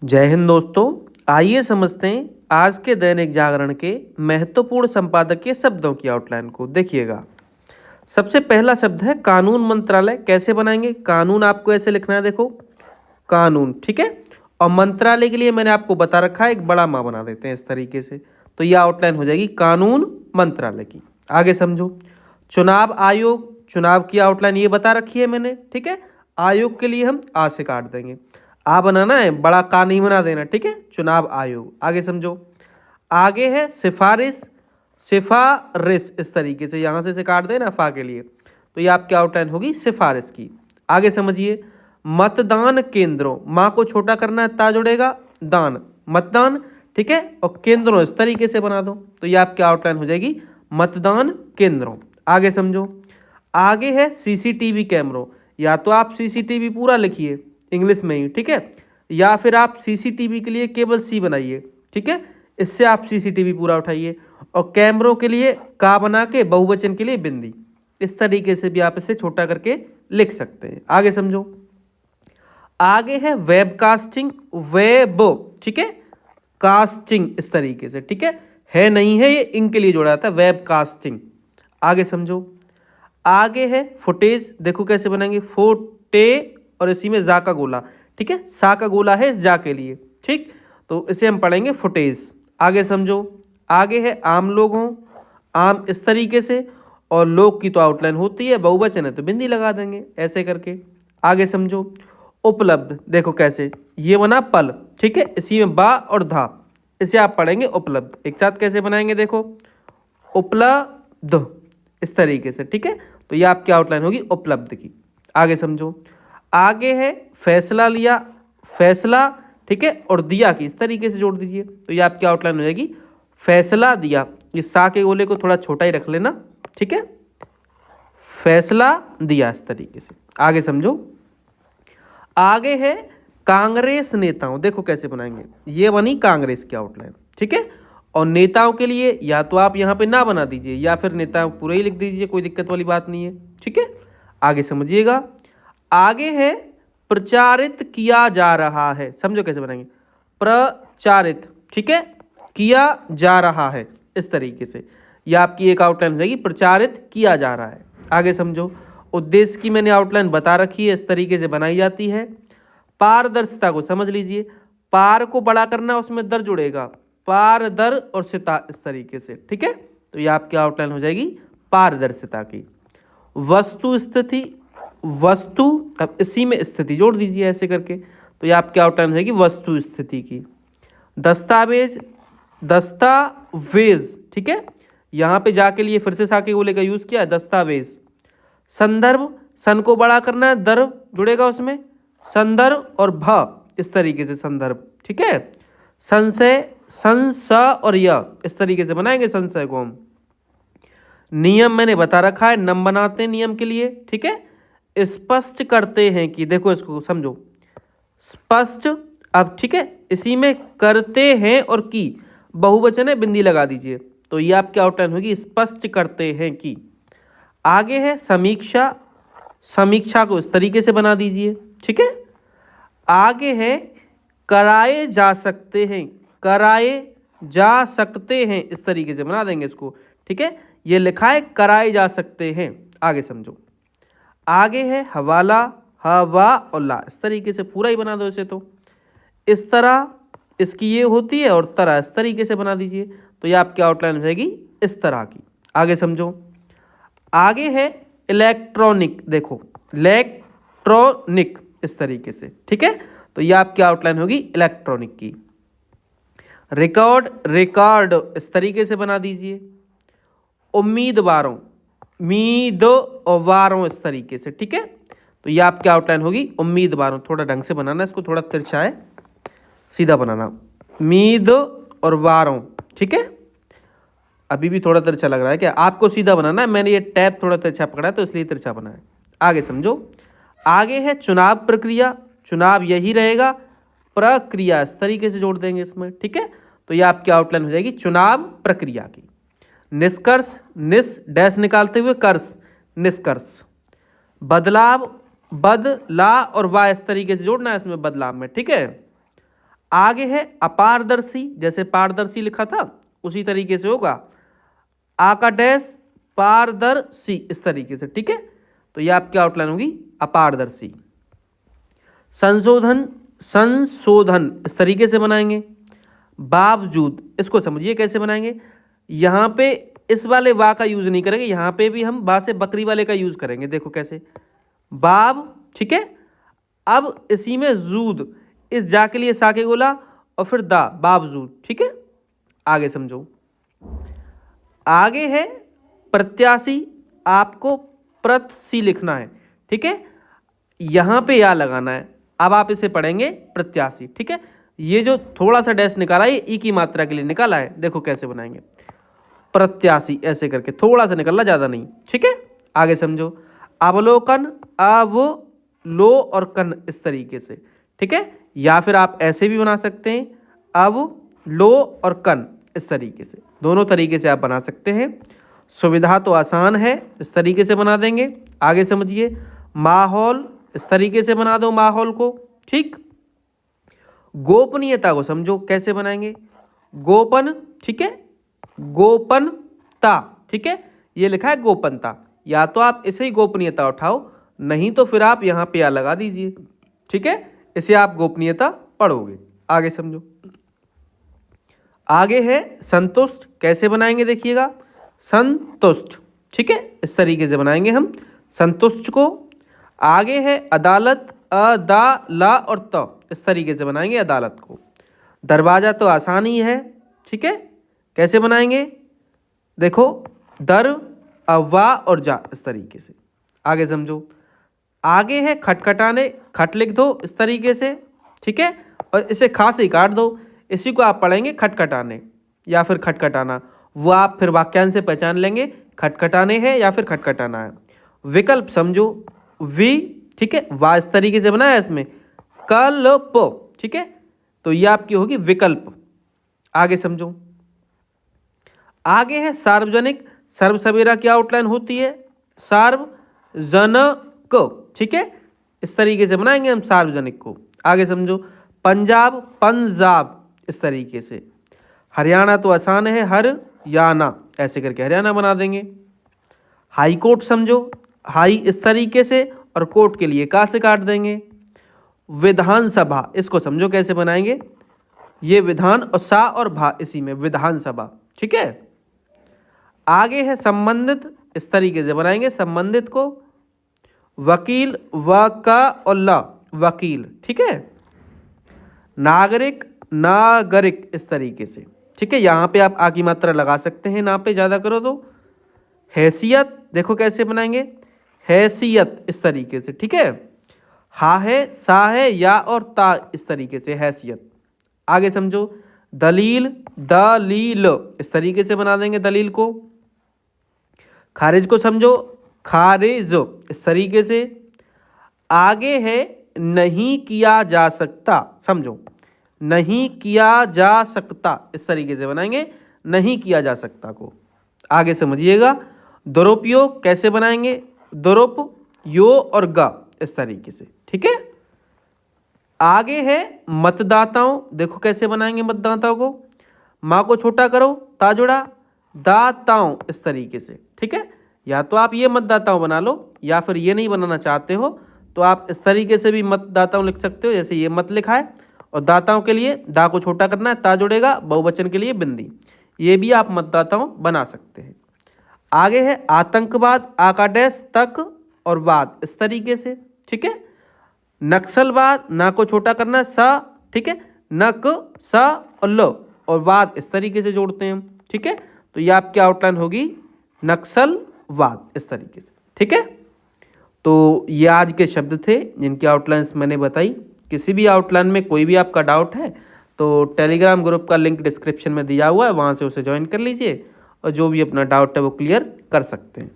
जय हिंद दोस्तों। आइए समझते हैं आज के दैनिक जागरण के महत्वपूर्ण संपादकीय शब्दों की आउटलाइन को। देखिएगा, सबसे पहला शब्द है कानून मंत्रालय। कैसे बनाएंगे? कानून आपको ऐसे लिखना है, देखो कानून, ठीक है। और मंत्रालय के लिए मैंने आपको बता रखा है, एक बड़ा माँ बना देते हैं इस तरीके से, तो यह आउटलाइन हो जाएगी कानून मंत्रालय की। आगे समझो। चुनाव आयोग, चुनाव की आउटलाइन ये बता रखी है मैंने, ठीक है। आयोग के लिए हम आ से काट देंगे, आ बनाना है, बड़ा का नहीं बना देना, ठीक है। चुनाव आयोग। आगे समझो। आगे है सिफारिश, सिफारिश इस तरीके से यहाँ से काट देना फा के लिए, तो ये आपकी आउटलाइन होगी सिफारिश की। आगे समझिए। मतदान केंद्रों, माँ को छोटा करना है, ता जुड़ेगा दान, मतदान, ठीक है। और केंद्रों इस तरीके से बना दो, तो ये आपकी आउटलाइन हो जाएगी मतदान केंद्रों। आगे समझो। आगे है सीसीटीवी कैमरों, या तो आप सीसीटीवी पूरा लिखिए इंग्लिश में ही, ठीक है, या फिर आप सीसीटीवी के लिए केवल सी बनाइए, ठीक है। इससे आप सीसीटीवी पूरा उठाइए, और कैमरों के लिए का बना के बहुवचन के लिए बिंदी, इस तरीके से भी आप इसे छोटा करके लिख सकते हैं। आगे समझो। आगे है वेबकास्टिंग, वेब, ठीक है, कास्टिंग इस तरीके से, ठीक है नहीं है, ये इंग के लिए जोड़ा जाता है, वेबकास्टिंग। आगे समझो। आगे है फुटेज, देखो कैसे बनाएंगे, फोटे और इसी में जा का गोला, ठीक है, सा का गोला है इस जा के लिए, ठीक, तो इसे हम पढ़ेंगे फुटेज। आगे समझो। आगे है आम लोगों, आम इस तरीके से, और लोग की तो आउटलाइन होती है, बहुवचन है तो बिंदी लगा देंगे ऐसे करके। आगे समझो। उपलब्ध, देखो कैसे, ये बना पल, ठीक है, इसी में बा और धा, इसे आप पढ़ेंगे उपलब्ध। एक साथ कैसे बनाएंगे, देखो उपलब्ध इस तरीके से, ठीक है, तो ये आपकी आउटलाइन होगी उपलब्ध की। आगे समझो। आगे है फैसला लिया, फैसला, ठीक है, और दिया की इस तरीके से जोड़ दीजिए, तो ये आपकी आउटलाइन हो जाएगी फैसला दिया। ये सा के गोले को थोड़ा छोटा ही रख लेना, ठीक है, फैसला दिया इस तरीके से। आगे समझो। आगे है कांग्रेस नेताओं, देखो कैसे बनाएंगे, ये बनी कांग्रेस की आउटलाइन, ठीक है। और नेताओं के लिए या तो आप यहाँ पे ना बना दीजिए, या फिर नेताओं पूरा ही लिख दीजिए, कोई दिक्कत वाली बात नहीं है, ठीक है। आगे समझिएगा। आगे है प्रचारित किया जा रहा है, समझो कैसे बनाएंगे, प्रचारित, ठीक है, किया जा रहा है इस तरीके से, यह आपकी एक आउटलाइन हो जाएगी, प्रचारित किया जा रहा है। आगे समझो। उद्देश्य की मैंने आउटलाइन बता रखी है, इस तरीके से बनाई जाती है। पारदर्शिता को समझ लीजिए, पार को बड़ा करना, उसमें दर जुड़ेगा, पार दर और सिता इस तरीके से, ठीक है, तो ये आपकी आउटलाइन हो जाएगी पारदर्शिता की। वस्तु स्थिति, वस्तु, अब इसी में स्थिति जोड़ दीजिए ऐसे करके, तो ये आपकी आउटलाइन हो जाएगी वस्तु स्थिति की। दस्तावेज, दस्तावेज, ठीक है, यहाँ पे जाके लिए फिर से साके गोले का यूज किया है, दस्तावेज। संदर्भ, सन को बड़ा करना है, दर्भ जुड़ेगा उसमें, संदर्भ और भ इस तरीके से संदर्भ, ठीक है। संशय, संस और य इस तरीके से बनाएंगे संशय को हम। नियम मैंने बता रखा है, नम बनाते हैं नियम के लिए, ठीक है। स्पष्ट करते हैं कि, देखो इसको समझो, स्पष्ट, अब ठीक है, इसी में करते हैं और की बहुवचन है, बिंदी लगा दीजिए, तो ये आपकी आउटलाइन होगी स्पष्ट करते हैं कि। आगे है समीक्षा, समीक्षा को इस तरीके से बना दीजिए, ठीक है। आगे है कराए जा सकते हैं, कराए जा सकते हैं इस तरीके से बना देंगे इसको, ठीक है, ये लिखा है कराए जा सकते हैं। आगे समझो। आगे है हवाला, हवा और ला, इस तरीके से पूरा ही बना दो इसे, तो इस तरह इसकी ये होती है, और तरह इस तरीके से बना दीजिए, तो ये आपकी आउटलाइन हो जाएगी इस तरह की। आगे समझो। आगे है इलेक्ट्रॉनिक, देखो इलेक्ट्रॉनिक इस तरीके से, ठीक है, तो ये आपकी आउटलाइन होगी इलेक्ट्रॉनिक की। रिकॉर्ड, रिकॉर्ड इस तरीके से बना दीजिए। उम्मीदवारों, उम्मीद और वारों इस तरीके से, ठीक है, तो ये आपकी आउटलाइन होगी उम्मीदवारों। थोड़ा ढंग से बनाना, इसको थोड़ा तिरछा है, सीधा बनाना, उम्मीद और वारों, ठीक है। अभी भी थोड़ा तिरछा लग रहा है क्या? आपको सीधा बनाना है, मैंने ये टैब थोड़ा तिरछा पकड़ा है तो इसलिए तिरछा बना है। आगे समझो। आगे है चुनाव प्रक्रिया, चुनाव यही रहेगा, प्रक्रिया इस तरीके से जोड़ देंगे इसमें, ठीक है, तो ये आपकी आउटलाइन हो जाएगी चुनाव प्रक्रिया की। निष्कर्ष, निस डैश निकालते हुए कर्ष, निष्कर्ष। बदलाव, बदला और वाह इस तरीके से जोड़ना है इसमें बदलाव में, ठीक है। आगे है अपारदर्शी, जैसे पारदर्शी लिखा था उसी तरीके से होगा, आ का डैश पारदर्शी, इस तरीके से, ठीक है। तो ये आपकी आउटलाइन होगी अपारदर्शी। संशोधन, संशोधन इस तरीके से बनाएंगे। बावजूद, इसको समझिए कैसे बनाएंगे। यहाँ पे इस वाले वा का यूज नहीं करेंगे, यहाँ पे भी हम बा से बकरी वाले का यूज करेंगे। देखो कैसे, बाब, ठीक है। अब इसी में जूद, इस जा के लिए सा के गोला और फिर दा, बावजूद, ठीक है। आगे समझो। आगे है प्रत्याशी, आपको प्रत्सी लिखना है, ठीक है। यहां पे या लगाना है। अब आप इसे पढ़ेंगे प्रत्याशी, ठीक है। ये जो थोड़ा सा डैश निकाला है ये ई की मात्रा के लिए निकाला है। देखो कैसे बनाएंगे, प्रत्याशी ऐसे करके थोड़ा सा निकलना, ज्यादा नहीं, ठीक है। आगे समझो। अवलोकन, अव लो और कन, इस तरीके से, ठीक है। या फिर आप ऐसे भी बना सकते हैं, अव लो और कन, इस तरीके से, दोनों तरीके से आप बना सकते हैं। सुविधा तो आसान है, इस तरीके से बना देंगे। आगे समझिए। माहौल, इस तरीके से बना दो माहौल को, ठीक। गोपनीयता को समझो कैसे बनाएंगे। गोपन, ठीक है, गोपनता, ठीक है। ये लिखा है गोपनता, या तो आप इसे ही गोपनीयता उठाओ, नहीं तो फिर आप यहां पे या लगा दीजिए, ठीक है। इसे आप गोपनीयता पढ़ोगे। आगे समझो। आगे है संतुष्ट, कैसे बनाएंगे देखिएगा। संतुष्ट, ठीक है, इस तरीके से बनाएंगे हम संतुष्ट को। आगे है अदालत, अ दा ला और त, इस तरीके से बनाएंगे अदालत को। दरवाजा तो आसान ही है, ठीक है। कैसे बनाएंगे, देखो, दर, अवा और जा, इस तरीके से। आगे समझो। आगे है खटखटाने, खट लिख दो इस तरीके से, ठीक है, और इसे खा से काट दो। इसी को आप पढ़ेंगे खटखटाने या फिर खटखटाना, वो आप फिर वाक्यांश से पहचान लेंगे खटखटाने है या फिर खटखटाना है। विकल्प समझो, वी, ठीक है, वा इस तरीके से बनाया इसमें, कल्प, ठीक है, तो ये आपकी होगी विकल्प। आगे समझो। आगे है सार्वजनिक, सर्व सवेरा की आउटलाइन होती है सार्वजनिक, ठीक है, इस तरीके से बनाएंगे हम सार्वजनिक को। आगे समझो। पंजाब, पंजाब, इस तरीके से। हरियाणा तो आसान है, हरियाणा, ऐसे करके हरियाणा बना देंगे। हाई कोर्ट समझो, हाई इस तरीके से और कोर्ट के लिए का से काट देंगे। विधानसभा, इसको समझो कैसे बनाएंगे, ये विधान और सा और भा, इसी में विधानसभा, ठीक है। आगे है संबंधित, इस तरीके से बनाएंगे संबंधित को। वकील, व का और ला, वकील, ठीक है। नागरिक, नागरिक, इस तरीके से, ठीक है। यहां पे आप आ की मात्रा लगा सकते हैं, ना पे ज्यादा करो तो। हैसियत, देखो कैसे बनाएंगे, हैसियत, इस तरीके से, ठीक है। हा है, सा है, या और ता, इस तरीके से हैसियत। आगे समझो। दलील, दलील, इस तरीके से बना देंगे दलील को। खारिज को समझो, खारिज, इस तरीके से। आगे है नहीं किया जा सकता, समझो, नहीं किया जा सकता, इस तरीके से बनाएंगे नहीं किया जा सकता को। आगे समझिएगा। दुरुपयोग कैसे बनाएंगे, दुरुप, यो और ग, इस तरीके से, ठीक है। आगे है मतदाताओं, देखो कैसे बनाएंगे मतदाताओं को। माँ को छोटा करो, ता जुड़ा, दाताओं, इस तरीके से, ठीक है। या तो आप ये मतदाताओं बना लो, या फिर ये नहीं बनाना चाहते हो तो आप इस तरीके से भी मतदाताओं लिख सकते हो, जैसे ये मत लिखा है और दाताओं के लिए दा को छोटा करना है, ता जुड़ेगा, बहुवचन के लिए बिंदी, ये भी आप मतदाताओं बना सकते हैं। आगे है आतंकवाद, आकाडेश तक और वाद, इस तरीके से, ठीक है। नक्सलवाद, ना को छोटा करना है, सा, ठीक है, नक, सा और लो, और वाद इस तरीके से जोड़ते हैं हम, ठीक है। तो ये आपकी आउटलाइन होगी नक्सलवाद, इस तरीके से, ठीक है। तो ये आज के शब्द थे जिनकी आउटलाइंस मैंने बताई। किसी भी आउटलाइन में कोई भी आपका डाउट है तो टेलीग्राम ग्रुप का लिंक डिस्क्रिप्शन में दिया हुआ है, वहाँ से उसे ज्वाइन कर लीजिए और जो भी अपना डाउट है वो क्लियर कर सकते हैं।